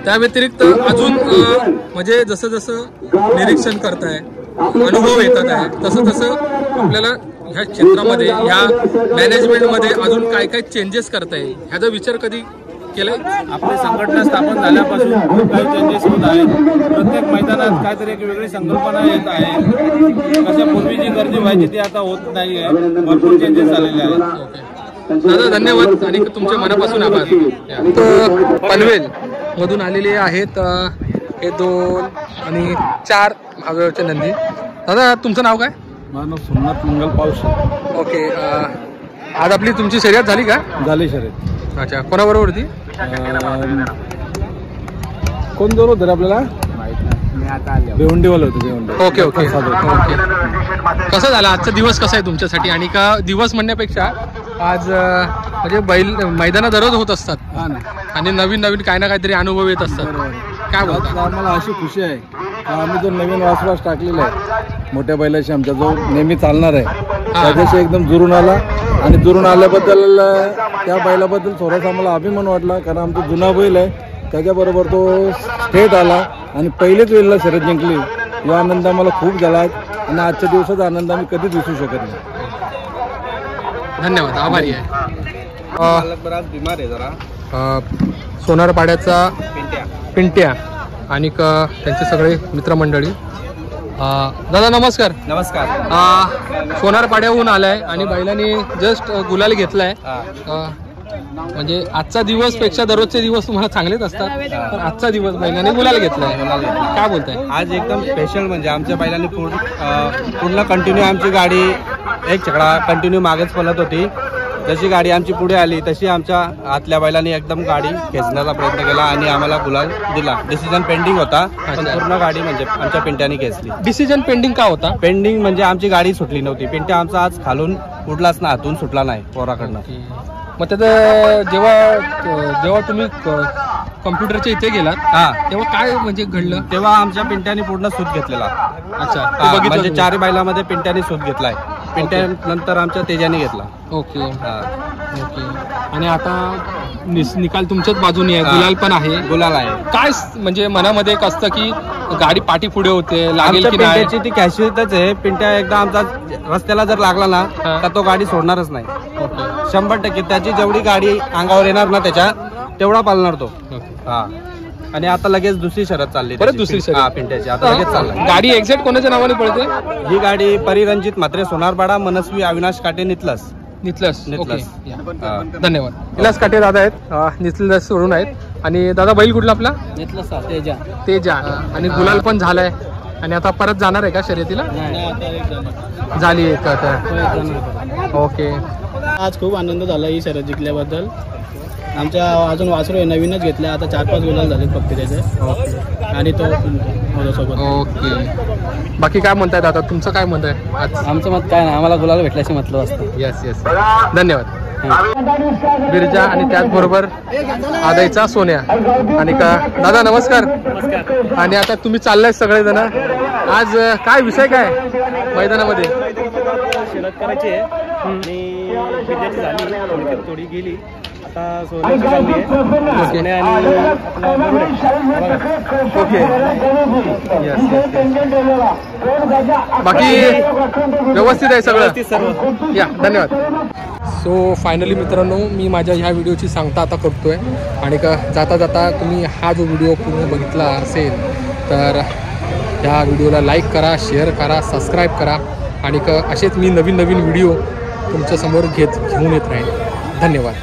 त्या व्यतिरिक्त अजून म्हणजे जसं जसं निरीक्षण करताय, अनुभव येतात आहे, तसं तसं आपल्याला ह्या क्षेत्रामध्ये ह्या मॅनेजमेंटमध्ये अजून काय काय चेंजेस करता येईल ह्याचा विचार कधी केलाय? आपली संघटना स्थापन झाल्यापासून खूप काही चेंजेस होत आहेत. प्रत्येक मैदानात काहीतरी एक वेगळी संकल्पना येत आहे. कशा पूर्वी जी गर्दी व्हायची ती आता होत नाही आहे, भरपूर चेंजेस झालेले आहेत. दादा धन्यवाद आणि तुमच्या मनापासून आभार. पनवेल मधून आलेले आहेत हे 2 आणि 4 महावीरचे नंदी. दादा तुमचं नाव काय? माझं नाव सोमनाथ मंगल पावशे. ओके, आज आपली तुमची शर्यत झाली का? झाली शर्यत. अच्छा, कोणाबरोबर होती? कोण जोर होतं आपल्याला? भिवंडीवाला होतं. Okay okay okay. कसं झालं आजचा दिवस, कसा आहे तुमच्यासाठी? आणि का दिवस म्हणण्यापेक्षा आज म्हणजे मैदानं दररोज होत असतात आणि नवीन नवीन काही ना काहीतरी अनुभव येत असतात. काय बोलतात? आम्हाला अशी खुशी आहे, आम्ही जो नवीन वासवास टाकलेला आहे मोठ्या बैलाशी, आमचा जो नेहमी चालणार आहे त्याच्याशी एकदम जुरून आला आणि जुरून आल्याबद्दल त्या बैलाबद्दल थोडासा आम्हाला अभिमान वाटला, कारण आमचा जुना बैल आहे. त्याच्याबरोबर तो स्टेट आला आणि पहिलेच वेळेला शर्यत जिंकली. या आनंद आम्हाला खूप झाला आणि आजच्या दिवसाचा आनंद आम्ही कधीच विसरू शकत नाही. धन्यवाद, आभारी आहे. बिमार आहे जरा. सोनारपाड्याचा पिंट्या आणि त्यांचे सगळे मित्रमंडळी. दादा नमस्कार. नमस्कार. सोनारपाड्याहून आलाय आणि बैलांनी जस्ट गुलाल घेतलाय. म्हणजे आजचा दिवस पेक्षा दररोजचे दिवस तुम्हाला चांगलेच असतात, पण आजचा दिवस बैलांनी गुलाल घेतलाय, काय बोलताय? आज एकदम स्पेशल म्हणजे आमच्या बैलांनी पूर्ण कंटिन्यू आमची गाडी एक छकडा कंटिन्यू मागेच पळत होती. जशी गाडी आमची पुढे आली तशी आमच्या आतल्या बैलांनी एकदम गाडी खेचण्याचा प्रयत्न केला आणि आम्हाला गुलाल दिला. डिसिजन पेंडिंग होता, पण पूर्ण गाडी म्हणजे आमच्या पिंट्याने खेचली. डिसिजन पेंडिंग का होता? पेंडिंग म्हणजे आमची गाडी सुटली नव्हती. पिंट्या आमचा आज खालून उडलाच ना, हातून सुटला नाही पोराकडनं. मग त्याचं जेव्हा तुम्ही कम्प्युटरच्या इथे गेलात तेव्हा काय म्हणजे घडलं? तेव्हा आमच्या पिंट्याने पूर्ण सूत घेतलेला. अच्छा, म्हणजे 4 बैलामध्ये पिंट्याने सूत घेतलाय. पिंट्या नंतर आमच्या तेजाने घेतला. Okay okay. आणि आता निकाल तुमच्याच बाजूने आहे, गुलाल पण आहे. गुलाल आहे. काय म्हणजे मनामध्ये एक असतं की गाडी पाठी पुढे होते, लागेल की नाही? ती कॅशियतच आहे. पिंट्या एकदा आमचा रस्त्याला जर लागला ना तर तो गाडी सोडणारच नाही. 100% त्याची जेवढी गाडी अंगावर येणार ना त्याच्या तेवढा पालणार तो. आणि आता लगेच दुसरी शर्यत चालली, परत दुसरी शर्यत पिंट्याची आता लगेच चालली. गाडी एक्झॅक्ट कोणाच्या नावाने पळते? ही गाडी परिरंजित म्हात्रे सोनारपाडा, मनस्वी अविनाश काटे नितलस. धन्यवाद. विलास काटे दादा आहेत, नितलस सोडून आहेत. आणि दादा बैल कुठला आपला? तेजा. आणि गुलाल पण झालाय आणि आता परत जाणार आहे का शर्यतीला? झाली आहे का आता? ओके. आज खूप आनंद झाला ही शर्यत जिंकल्याबद्दल. आमच्या अजून वासरू आहे नवीनच घेतलं आता 4-5 गुलाल झालेत फक्त त्याचे आणि तो सोबत. ओके बाकी काय म्हणतायत आता तुमचं काय मत आहे आज? आमचं मत काय नाही आम्हाला गुलाल भेटल्याचे म्हटलं असतं. येस धन्यवाद. बिरजा आणि त्याचबरोबर आदाईचा सोन्या आणि का दादा नमस्कार. आणि आता तुम्ही चाललाय सगळेजण आज काय विषय काय मैदानामध्ये? शर्यत करायची आहे आणि बिरजाची झाली थोडी गेली आता सोन्याची चालली आहे. सोन्या आणि ओके बाकी व्यवस्थित आहे सगळं या धन्यवाद. सो फायनली मित्रांनो मी माझ्या ह्या व्हिडिओची सांगता आता करतोय आणि का जाता जाता तुम्ही हा जो व्हिडिओ पूर्ण बघितला असेल तर ह्या व्हिडिओला लाईक करा, शेअर करा, सबस्क्राईब करा आणि का असेच मी नवीन व्हिडिओ तुमच्यासमोर घेऊन येत राहील. धन्यवाद.